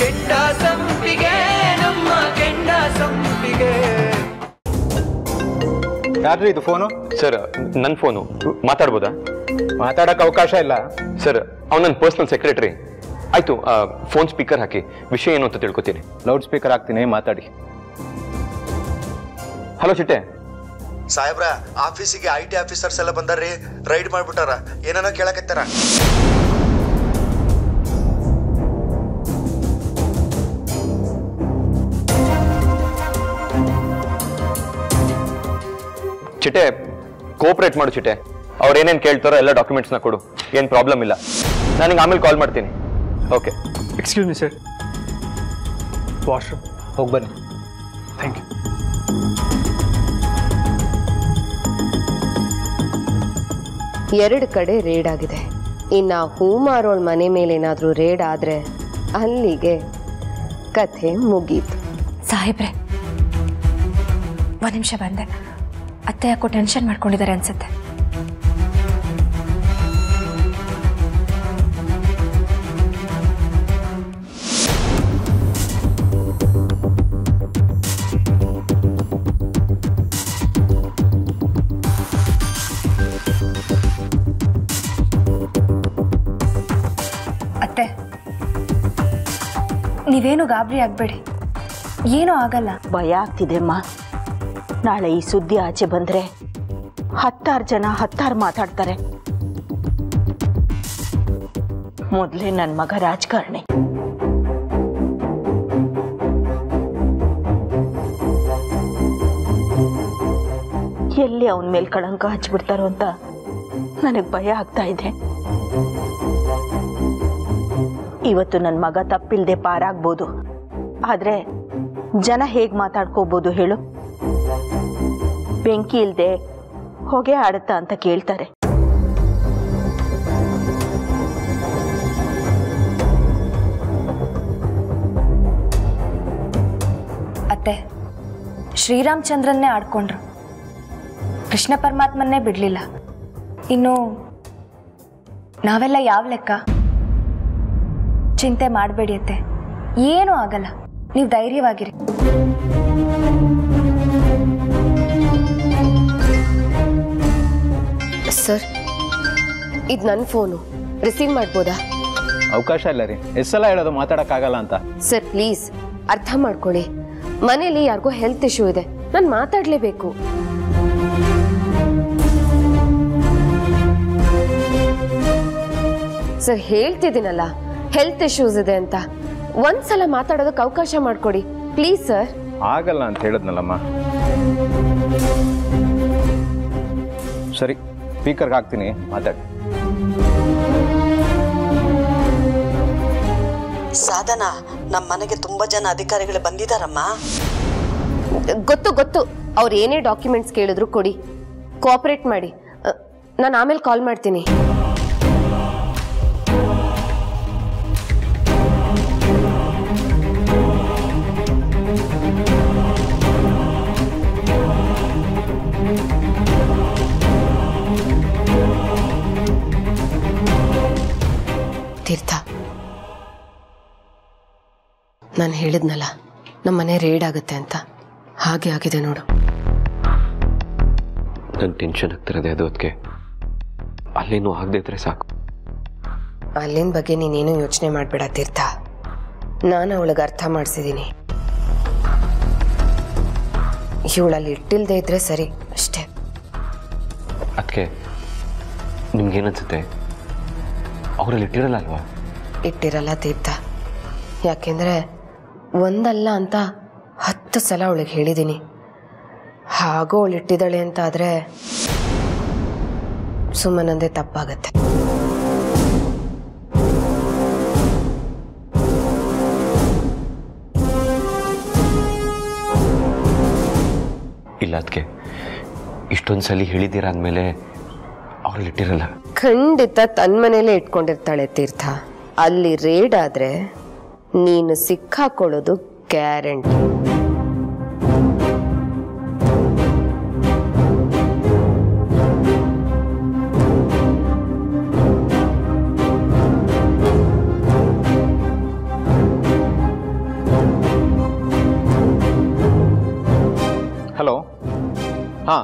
ಕೆಂಡ ಸಂಪಿಗೆ ನಮ್ಮ ಕೆಂಡ ಸಂಪಿಗೆ. ಯಾರ್ರಿ ಇದು ಫೋನು? ಸರ್ ನನ್ನ ಫೋನು, ಮಾತಾಡ್ಬೋದಾ? ಮಾತಾಡಕ್ಕೆ ಅವಕಾಶ ಇಲ್ಲ ಸರ್. ಅವ್ನು ನನ್ನ ಪರ್ಸನಲ್ ಸೆಕ್ರೆಟರಿ. ಆಯ್ತು, ಫೋನ್ ಸ್ಪೀಕರ್ ಹಾಕಿ, ವಿಷಯ ಏನು ಅಂತ ತಿಳ್ಕೊತೀನಿ. ಲೌಡ್ ಸ್ಪೀಕರ್ ಹಾಕ್ತೀನಿ, ಮಾತಾಡಿ. ಹಲೋ ಚಿಟ್ಟೆ ಸಾಹೇಬ್ರ, ಆಫೀಸಿಗೆ IT ಆಫೀಸರ್ಸ್ ಎಲ್ಲ ಬಂದಾರ್ರಿ, ರೈಡ್ ಮಾಡ್ಬಿಟ್ಟಾರ, ಏನಾನ ಕೇಳಕತ್ತಾರ. ಚಿಟ್ಟೆ ಕೋಆಪರೇಟ್ ಮಾಡು ಚಿಟ್ಟೆ. ಅವ್ರು ಏನೇನು ಕೇಳ್ತಾರೋ ಎಲ್ಲ ಡಾಕ್ಯುಮೆಂಟ್ಸ್ನ ಕೊಡು, ಏನು ಪ್ರಾಬ್ಲಮ್ ಇಲ್ಲ. ನಾನು ಆಮೇಲೆ ಕಾಲ್ ಮಾಡ್ತೀನಿ. Okay. Excuse me sir, washroom. ಹೋಗಿ ಬನ್ನಿ. Thank you. ಎರಡು ಕಡೆ ರೇಡ್ ಆಗಿದೆ. ಇನ್ನು ಹೂ ಮಾರೋಳ್ ಮನೆ ಮೇಲೆ ಏನಾದರೂ ರೇಡ್ ಆದರೆ ಅಲ್ಲಿಗೆ ಕಥೆ ಮುಗೀತು. ಸಾಹೇಬ್ರೆ, ಒಂದು ನಿಮಿಷ ಬಂದೆ. ಅತ್ತೆ ಯಾಕೋ ಟೆನ್ಷನ್ ಮಾಡ್ಕೊಂಡಿದ್ದಾರೆ ಅನ್ಸುತ್ತೆ. ಅತ್ತೆ, ನೀವೇನು ಗಾಬರಿ ಆಗಬೇಡಿ, ಏನೂ ಆಗಲ್ಲ. ಭಯ ಆಗ್ತಿದೆಮ್ಮ. ನಾಳೆ ಈ ಸುದ್ದಿ ಆಚೆ ಬಂದ್ರೆ 10 ಜನ 10 ಮಾತಾಡ್ತಾರೆ. ಮೊದಲೇ ನನ್ನ ಮಗ ರಾಜಕಾರಣಿ. ಎಲ್ಲಿ ಅವನ ಮೇಲೆ ಕಳಂಕ ಹಚ್ಚಿಬಿಡ್ತಾರೋ ಅಂತ ನನಗೆ ಭಯ ಆಗ್ತಾ ಇದೆ. ಇವತ್ತು ನನ್ನ ಮಗ ತಪ್ಪಿಲ್ದೆ ಪಾರಾಗ್ಬೋದು, ಆದ್ರೆ ಜನ ಹೇಗೆ ಮಾತಾಡ್ಕೋಬಹುದು ಹೇಳು? ಬೆಂಕಿ ಇಲ್ದೆ ಹೊಗೆ ಆಡುತ್ತಾ ಅಂತ ಕೇಳ್ತಾರೆ. ಅತ್ತೆ, ಶ್ರೀರಾಮಚಂದ್ರನ್ನೇ ಆಡ್ಕೊಂಡ್ರು, ಕೃಷ್ಣ ಪರಮಾತ್ಮನ್ನೇ ಬಿಡ್ಲಿಲ್ಲ. ಇನ್ನು ನಾವೆಲ್ಲ ಯಾವ ಲೆಕ್ಕ? ಚಿಂತೆ ಮಾಡಬೇಡಿ ಅತ್ತೆ, ಏನೂ ಆಗಲ್ಲ. ನೀವು ಧೈರ್ಯವಾಗಿರಿ. ಸರ್, ಇದು ನನ್ನ ಫೋನು, ರಿಸೀವ್ ಮಾಡ್ಬೋದಾ? ಅವಕಾಶ ಇಲ್ಲ ರೀ. ಎಷ್ಟೆಲ್ಲ ಹೇಳೋದು ಮಾತಾಡೋಕ್ಕಾಗಲ್ಲ ಅಂತ. ಸರ್ ಪ್ಲೀಸ್ ಅರ್ಥ ಮಾಡ್ಕೊಳ್ಳಿ. ಮನೇಲಿ ಯಾರಿಗೋ ಹೆಲ್ತ್ ಇಶ್ಯೂ ಇದೆ, ನಾನು ಮಾತಾಡಲೇಬೇಕು. ಸರ್ ಹೇಳ್ತಿದ್ದೀನಲ್ಲ, ಹೆಲ್ತ್ ಇಶ್ಯೂಸ್ ಇದೆ ಅಂತ. ಒಂದ್ಸಲ ಮಾತಾಡೋದಕ್ಕೆ ಅವಕಾಶ ಮಾಡ್ಕೊಡಿ ಪ್ಲೀಸ್ ಸರ್. ಆಗಲ್ಲ ಅಂತ ಹೇಳಿದ್ನಲ್ಲಮ್ಮ. ಸರಿ, ಸ್ಪೀಕರ್ಗೆ ಹಾಕ್ತೀನಿ, ಮಾತಾಡಿ. ಸಾಧನ, ನಮ್ಮ ಮನೆಗೆ ತುಂಬಾ ಜನ ಅಧಿಕಾರಿಗಳು ಬಂದಿದಾರಮ್ಮ. ಗೊತ್ತು. ಅವ್ರು ಏನೇ ಡಾಕ್ಯುಮೆಂಟ್ಸ್ ಕೇಳಿದ್ರು ಕೊಡಿ, ಕೋಆಪರೇಟ್ ಮಾಡಿ. ನಾನು ಆಮೇಲೆ ಕಾಲ್ ಮಾಡ್ತೀನಿ. ತೀರ್ಥ, ನಾನು ಹೇಳಿದ್ನಲ್ಲ ನಮ್ಮ ಮನೆ ರೇಡ್ ಆಗುತ್ತೆ ಅಂತ, ಹಾಗೆ ಆಗಿದೆ ನೋಡು. ನನ್ನ ಟೆನ್ಷನ್ ಆಗ್ತಿರೋದೆ ಅದು. ಅದಕ್ಕೆ ಅಲ್ಲೇನೂ ಆಗದೆ ಇದ್ರೆ ಸಾಕು. ಅಲ್ಲಿನ ಬಗ್ಗೆ ನೀನೇನು ಯೋಚನೆ ಮಾಡಬೇಡ ತೀರ್ಥ. ನಾನು ಅವಳಿಗೆ ಅರ್ಥ ಮಾಡಿಸಿದ್ದೀನಿ. ಇವಳಲ್ಲಿ ಇಟ್ಟಿಲ್ದೇ ಇದ್ರೆ ಸರಿ ಅಷ್ಟೇ. ಅದಕ್ಕೆ ನಿಮ್ಗೇನನ್ಸುತ್ತೆ? ಅವರಲ್ಲಿ ಇಟ್ಟಿರಲ್ಲ ಅಲ್ವಾ? ಇಟ್ಟಿರಲ್ಲ ತೀರ್ಥ. ಯಾಕೆಂದರೆ ಒಂದಲ್ಲ ಅಂತ 10 ಸಲ ಅವಳಿಗೆ ಹೇಳಿದ್ದೀನಿ. ಹಾಗೂ ಅವಳು ಇಟ್ಟಿದ್ದಾಳೆ ಅಂತ ಆದರೆ ಸುಮ್ಮನಂದೇ ತಪ್ಪಾಗತ್ತೆ. ಇಲ್ಲ, ಅದಕ್ಕೆ ಇಷ್ಟೊಂದು ಸಲ ಹೇಳಿದ್ದೀರಾ ಅಂದಮೇಲೆ ಅವರಲ್ಲಿ ಇಟ್ಟಿರಲ್ಲ. ಖಂಡಿತ ತನ್ನ ಮನೇಲೇ ಇಟ್ಕೊಂಡಿರ್ತಾಳೆ ತೀರ್ಥ. ಅಲ್ಲಿ ರೇಡ್ ಆದರೆ ನೀನು ಸಿಕ್ಕಾಕೊಳ್ಳೋದು ಗ್ಯಾರಂಟಿ. ಹಾಂ,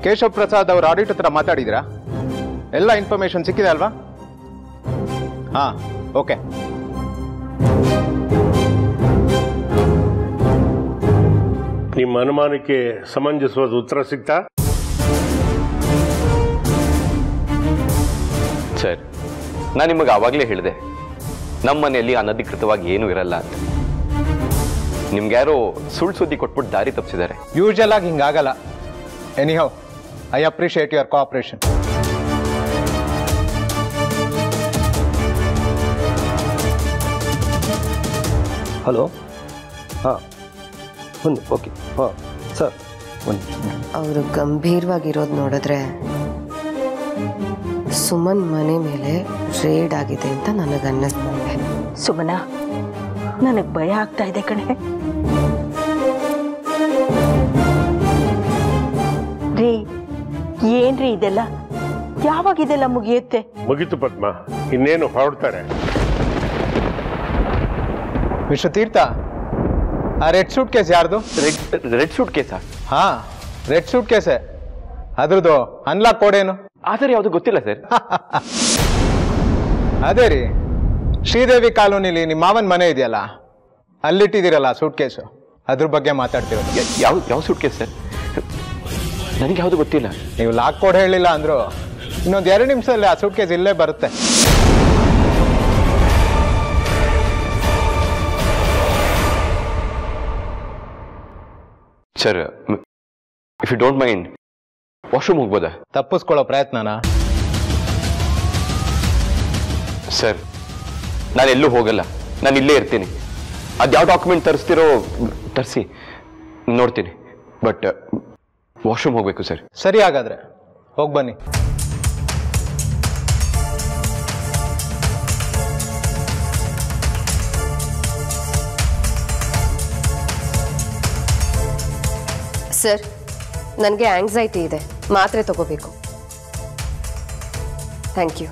ಕೇಶವ್ ಪ್ರಸಾದ್ ಅವ್ರ ಆಡಿಟ್ ಹತ್ರ ಮಾತಾಡಿದ್ರಾ? ಎಲ್ಲ ಇನ್ಫಾರ್ಮೇಶನ್ ಸಿಕ್ಕಿದೆ ಅಲ್ವಾ? ಹಾಂ, ಓಕೆ. ನಿಮ್ಮ ಅನುಮಾನಕ್ಕೆ ಸಮಂಜಸವಾದ ಉತ್ತರ ಸಿಗ್ತಾ? ಸರ್, ನಾನು ನಿಮಗೆ ಆವಾಗಲೇ ಹೇಳಿದೆ, ನಮ್ಮ ಮನೆಯಲ್ಲಿ ಅನಧಿಕೃತವಾಗಿ ಏನೂ ಇರಲ್ಲ ಅಂತ. ನಿಮ್ಗೆ ಯಾರೋ ಸುಳ್ಳು ಸುದ್ದಿ ಕೊಟ್ಬಿಟ್ಟು ದಾರಿ ತಪ್ಪಿಸಿದ್ದಾರೆ. ಯೂಶಲ್ ಆಗಿ ಹಿಂಗಾಗಲ್ಲ. Anyhow, I appreciate your cooperation. Hello. ಹಾಂ, ಒಂದು ಓಕೆ. ಹಾಂ ಸರ್, ಒಂದು ಅವರು ಗಂಭೀರವಾಗಿರೋದು ನೋಡಿದ್ರೆ ಸುಮನ್ ಮನೆ ಮೇಲೆ ರೇಡ್ ಆಗಿದೆ ಅಂತ ನನಗನ್ನಿಸ್ತದೆ. ಸುಮನ, ನನಗೆ ಭಯ ಆಗ್ತಾ ಇದೆ ಕಣೆ. ರೀ, ಏನ್ರಿ ಇದೆಲ್ಲ? ಯಾವಾಗ ಇದೆಲ್ಲ ಮುಗಿಯುತ್ತೆ? ಮುಗಿತು ಪದ್ಮ, ಇನ್ನೇನು ಹೊರಡ್ತಾರೆ. ಮಿಸ್ಟರ್ ತೀರ್ಥ, ಆ ರೆಡ್ ಸೂಟ್ ಕೇಸ್ ಯಾರ್ದು? ರೆಡ್ ಸೂಟ್ ಕೇಸಾ? ಹಾಂ, ರೆಡ್ ಸೂಟ್ ಕೇಸೇ. ಅದ್ರದ್ದು ಅನ್ಲಾಕ್ ಕೋಡ್ ಏನು? ಆದರೆ ಯಾವುದು ಗೊತ್ತಿಲ್ಲ ಸರ್. ಅದೇ ರೀ, ಶ್ರೀದೇವಿ ಕಾಲೋನಿಲಿ ನಿಮ್ಮ ಮಾವನ ಮನೆ ಇದೆಯಲ್ಲ, ಅಲ್ಲಿಟ್ಟಿದ್ದೀರಲ್ಲ ಸೂಟ್ ಕೇಸು, ಅದ್ರ ಬಗ್ಗೆ ಮಾತಾಡ್ತಿರೋದು. ಯಾವ ಸೂಟ್ ಕೇಸ್ ಸರ್? ನನಗೆ ಯಾವುದು ಗೊತ್ತಿಲ್ಲ. ನೀವು ಲಾಕ್ ಕೋಡ್ ಹೇಳಿಲ್ಲ ಅಂದ್ರು ಇನ್ನೊಂದು 2 ನಿಮಿಷದಲ್ಲಿ ಆ ಸೂಟ್ ಕೇಸ್ ಇಲ್ಲೇ ಬರುತ್ತೆ. Sir, if you don't mind, washroom ಹೋಗ್ಬೋದಾ? ತಪ್ಪಿಸ್ಕೊಳ್ಳೋ ಪ್ರಯತ್ನನಾ? ಸರ್, ನಾನು ಎಲ್ಲೂ ಹೋಗಲ್ಲ, ನಾನು ಇಲ್ಲೇ ಇರ್ತೀನಿ. ಅದ್ಯಾವ ಡಾಕ್ಯುಮೆಂಟ್ ತರಿಸ್ತಿರೋ ತರಿಸಿ, ನೋಡ್ತೀನಿ. ಬಟ್ ವಾಶ್ರೂಮ್ ಹೋಗ್ಬೇಕು ಸರ್. ಸರಿ, ಹಾಗಾದ್ರೆ ಹೋಗಿ ಬನ್ನಿ. ಸರ್, ನನಗೆ ಆಂಗ್ಸೈಟಿ ಇದೆ, ಮಾತ್ರೆ ತಗೋಬೇಕು. Thank you.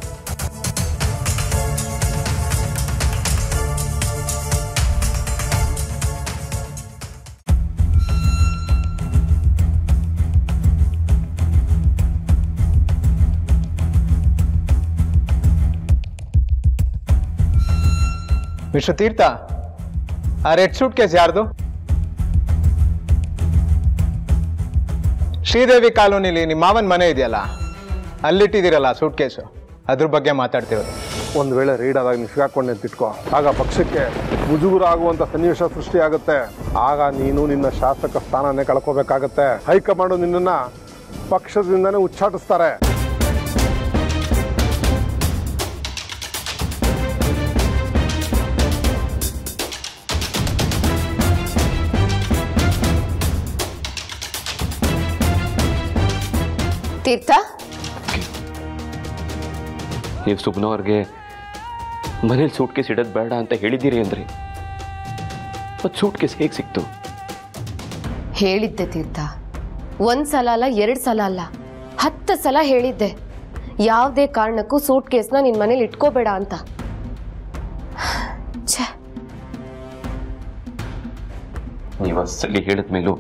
ಮಿಸ್ಟರ್ ತೀರ್ಥ, ಆ ರೆಡ್ ಸೂಟ್ ಕೇಸ್ ಯಾರ್ದು? ಶ್ರೀದೇವಿ ಕಾಲೋನಿಲಿ ನಿಮ್ಮ ಮಾವನ ಮನೆ ಇದೆಯಲ್ಲ, ಅಲ್ಲಿಟ್ಟಿದ್ದೀರಲ್ಲ ಸೂಟ್ ಕೇಸು, ಅದ್ರ ಬಗ್ಗೆ ಮಾತಾಡ್ತಿರೋದು. ಒಂದು ವೇಳೆ ರೀಡ್ ಆದಾಗ ನೀವು ಸಿಗಾಕೊಂಡೆ ತಿಟ್ಕೋ, ಆಗ ಪಕ್ಷಕ್ಕೆ ಮುಜುಗುರ ಆಗುವಂಥ ಸನ್ನಿವೇಶ ಸೃಷ್ಟಿಯಾಗುತ್ತೆ. ಆಗ ನೀನು ನಿನ್ನ ಶಾಸಕ ಸ್ಥಾನನೇ ಕಳ್ಕೋಬೇಕಾಗತ್ತೆ. ಹೈಕಮಾಂಡು ನಿನ್ನನ್ನು ಪಕ್ಷದಿಂದನೇ ಉಚ್ಚಾಟಿಸ್ತಾರೆ. ತೀರ್ಥ, ನೀವು ಸುಬ್ನವ್ರಿಗೆ ಮನೇಲಿ ಸೂಟ್ ಕೇಸ್ ಇಡೋದು ಬೇಡ ಅಂತ ಹೇಳಿದ್ದೀರಿ ಅಂದ್ರೆ ಮತ್ತು ಸೂಟ್ ಕೇಸ್ ಹೇಗೆ ಸಿಕ್ತು? ಹೇಳಿದ್ದೆ ತೀರ್ಥ, 1 ಸಲ ಅಲ್ಲ, 2 ಸಲ ಅಲ್ಲ, 10 ಸಲ ಹೇಳಿದ್ದೆ, ಯಾವುದೇ ಕಾರಣಕ್ಕೂ ಸೂಟ್ ಕೇಸ್ನ ನಿನ್ನ ಮನೇಲಿ ಇಟ್ಕೋಬೇಡ ಅಂತ. ನೀವು ಅಸಲಿ ಹೇಳಿದ ಮೇಲೂ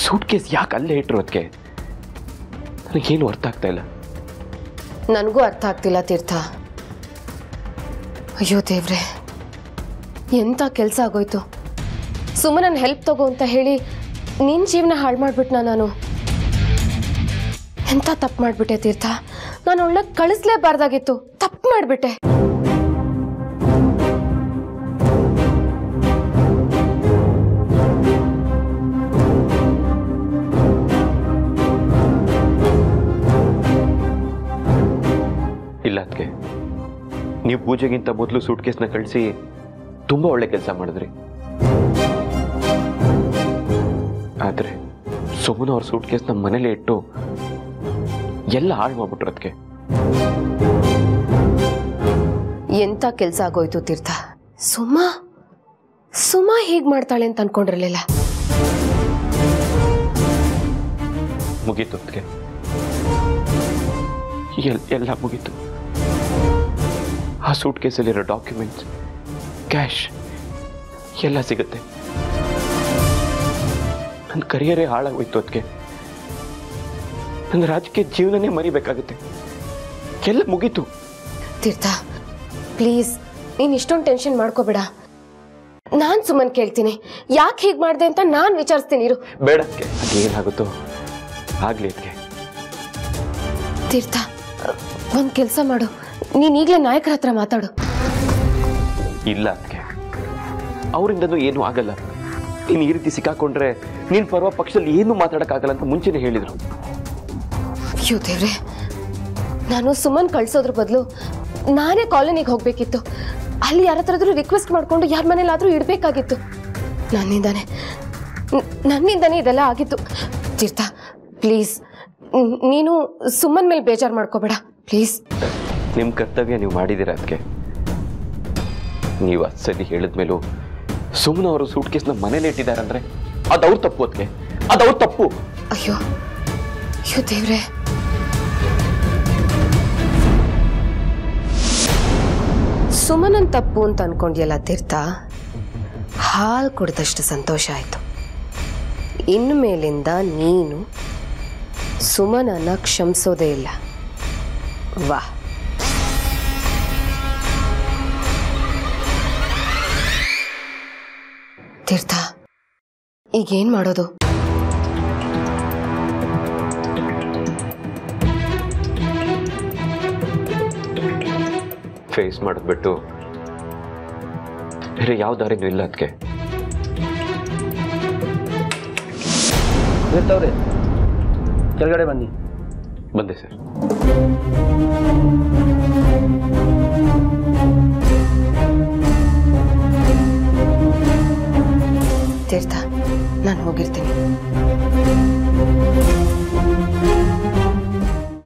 ಸೂಟ್ ಕೇಸ್ ಯಾಕೆ ಅಲ್ಲೇ ಇಟ್ಟರು? ಅದಕ್ಕೆ ನನಗೇನು ಅರ್ಥ ಆಗ್ತಾ ಇಲ್ಲ. ನನಗೂ ಅರ್ಥ ಆಗ್ತಿಲ್ಲ ತೀರ್ಥ. ಅಯ್ಯೋ ದೇವ್ರೆ, ಎಂಥ ಕೆಲಸ ಆಗೋಯ್ತು. ಸುಮ್ಮನೆ ಹೆಲ್ಪ್ ತಗೋ ಅಂತ ಹೇಳಿ ನಿನ್ನ ಜೀವನ ಹಾಳು ಮಾಡಿಬಿಟ್ನಾ ನಾನು? ಎಂಥ ತಪ್ಪು ಮಾಡಿಬಿಟ್ಟೆ ತೀರ್ಥ. ನಾನು ಅವಳನ್ನ ಕಳಿಸ್ಲೇಬಾರ್ದಾಗಿತ್ತು, ತಪ್ಪು ಮಾಡಿಬಿಟ್ಟೆ. ಇಲ್ಲ ಅದಕ್ಕೆ ನೀವು ಪೂಜೆಗಿಂತ ಮೊದಲು ಸೂಟ್ ಕೇಸ್ನ ಕಳಿಸಿ ತುಂಬ ಒಳ್ಳೆ ಕೆಲಸ ಮಾಡಿದ್ರಿ. ಆದರೆ ಸುಮ್ಮನೆ ಅವ್ರ ಸೂಟ್ ಕೇಸ್ ನಮ್ಮ ಮನೇಲಿ ಇಟ್ಟು ಎಲ್ಲ ಹಾಳು ಮಾಡ್ಬಿಟ್ರು. ಅದಕ್ಕೆ ಎಂಥ ಕೆಲಸ ಆಗೋಯ್ತು ತೀರ್ಥ. ಸುಮಾ ಹೀಗೆ ಮಾಡ್ತಾಳೆ ಅಂತ ಅನ್ಕೊಂಡಿರಲಿಲ್ಲ. ಮುಗೀತು ಅದಕ್ಕೆ, ಎಲ್ಲ ಮುಗೀತು. ಆ ಸೂಟ್ ಕೇಸಲ್ಲಿರೋ ಡಾಕ್ಯುಮೆಂಟ್ಸ್, ಕ್ಯಾಶ್ ಎಲ್ಲ ಸಿಗುತ್ತೆ. ನನ್ನ ಕರಿಯರೇ ಹಾಳಾಗೋಯ್ತು. ಅದಕ್ಕೆ ನನ್ನ ರಾಜಕೀಯ ಜೀವನನೇ ಮರಿಬೇಕಾಗುತ್ತೆ. ಎಲ್ಲ ಮುಗೀತು. ತೀರ್ಥ ಪ್ಲೀಸ್ ನೀನು ಇಷ್ಟೊಂದು ಟೆನ್ಷನ್ ಮಾಡ್ಕೋಬೇಡ. ನಾನು ಸುಮ್ಮನೆ ಕೇಳ್ತೀನಿ, ಯಾಕೆ ಹೀಗೆ ಮಾಡಿದೆ ಅಂತ ನಾನು ವಿಚಾರಿಸ್ತೀನಿ ಇರು. ಬೇಡ ಅದಕ್ಕೆ, ಅದೇನಾಗುತ್ತೋ ಆಗ್ಲಿ ಅದಕ್ಕೆ. ತೀರ್ಥ ಒಂದು ಕೆಲಸ ಮಾಡು, ನೀನು ಈಗಲೇ ನಾಯಕರ ಹತ್ರ ಮಾತಾಡು. ಇಲ್ಲ ಅದಕ್ಕೆ, ಅವರಿಂದನೂ ಏನೂ ಆಗಲ್ಲ. ನೀನು ಈ ರೀತಿ ಸಿಕ್ಕಾಕೊಂಡ್ರೆ ನಿನ್ನ ಪರ್ವ ಪಕ್ಷದಲ್ಲಿ ಏನೂ ಮಾತಾಡೋಕ್ಕಾಗಲ್ಲ ಅಂತ ಮುಂಚೆನೇ ಹೇಳಿದರು. ಅಯ್ಯೋ ದೇವ್ರೆ, ನಾನು ಸುಮ್ಮನೆ ಕಳ್ಸೋದ್ರ ಬದಲು ನಾನೇ ಕಾಲೋನಿಗೆ ಹೋಗ್ಬೇಕಿತ್ತು. ಅಲ್ಲಿ ಯಾರ ಹತ್ರದ್ರೂ ರಿಕ್ವೆಸ್ಟ್ ಮಾಡಿಕೊಂಡು ಯಾರ ಮನೇಲಾದರೂ ಇಡಬೇಕಾಗಿತ್ತು. ನನ್ನಿಂದನೇ ಇದೆಲ್ಲ ಆಗಿತ್ತು. ತೀರ್ಥ ಪ್ಲೀಸ್ ನೀನು ಸುಮ್ಮನ ಮೇಲೆ ಬೇಜಾರು ಮಾಡ್ಕೋಬೇಡ ಪ್ಲೀಸ್. ನಿಮ್ಮ ಕರ್ತವ್ಯ ನೀವು ಮಾಡಿದ್ದೀರ ಅದಕ್ಕೆ. ನೀವು ಸರಿ ಹೇಳಿದ್ಮೇಲೂ ಸುಮ್ಮನೆ ಅವರು ಸೂಟ್ ಕೇಸ್ನ ಮನೇಲಿ ಇಟ್ಟಿದ್ದಾರೆ ಅಂದರೆ ಅದು ಅವ್ರ ತಪ್ಪು. ಅದಕ್ಕೆ ಅದು ಅವ್ರ ತಪ್ಪು. ಅಯ್ಯೋ ಅಯ್ಯೋ ದೇವ್ರೆ, ಸುಮನನ್ ತಪ್ಪು ಅಂತ ಅನ್ಕೊಂಡ್ಯಲ್ಲ ತೀರ್ಥ, ಹಾಲು ಕುಡಿದಷ್ಟು ಸಂತೋಷ ಆಯ್ತು. ಇನ್ನು ಮೇಲಿಂದ ನೀನು ಸುಮನನ್ನ ಕ್ಷಮಿಸೋದೇ ಇಲ್ಲ. ವಾ ತೀರ್ಥ, ಈಗೇನ್ ಮಾಡೋದು? ಫೇಸ್ ಮಾಡಿದ್ಬಿಟ್ಟು ಬೇರೆ ಯಾವ ದಾರಿನೂ ಇಲ್ಲ ಅದಕ್ಕೆ. ಇರ್ತವ್ರೆ, ಕೆಳಗಡೆ ಬನ್ನಿ. ಬಂದೆ ಸರ್. ತೀರ್ಥ ನಾನು ಹೋಗಿರ್ತೀನಿ.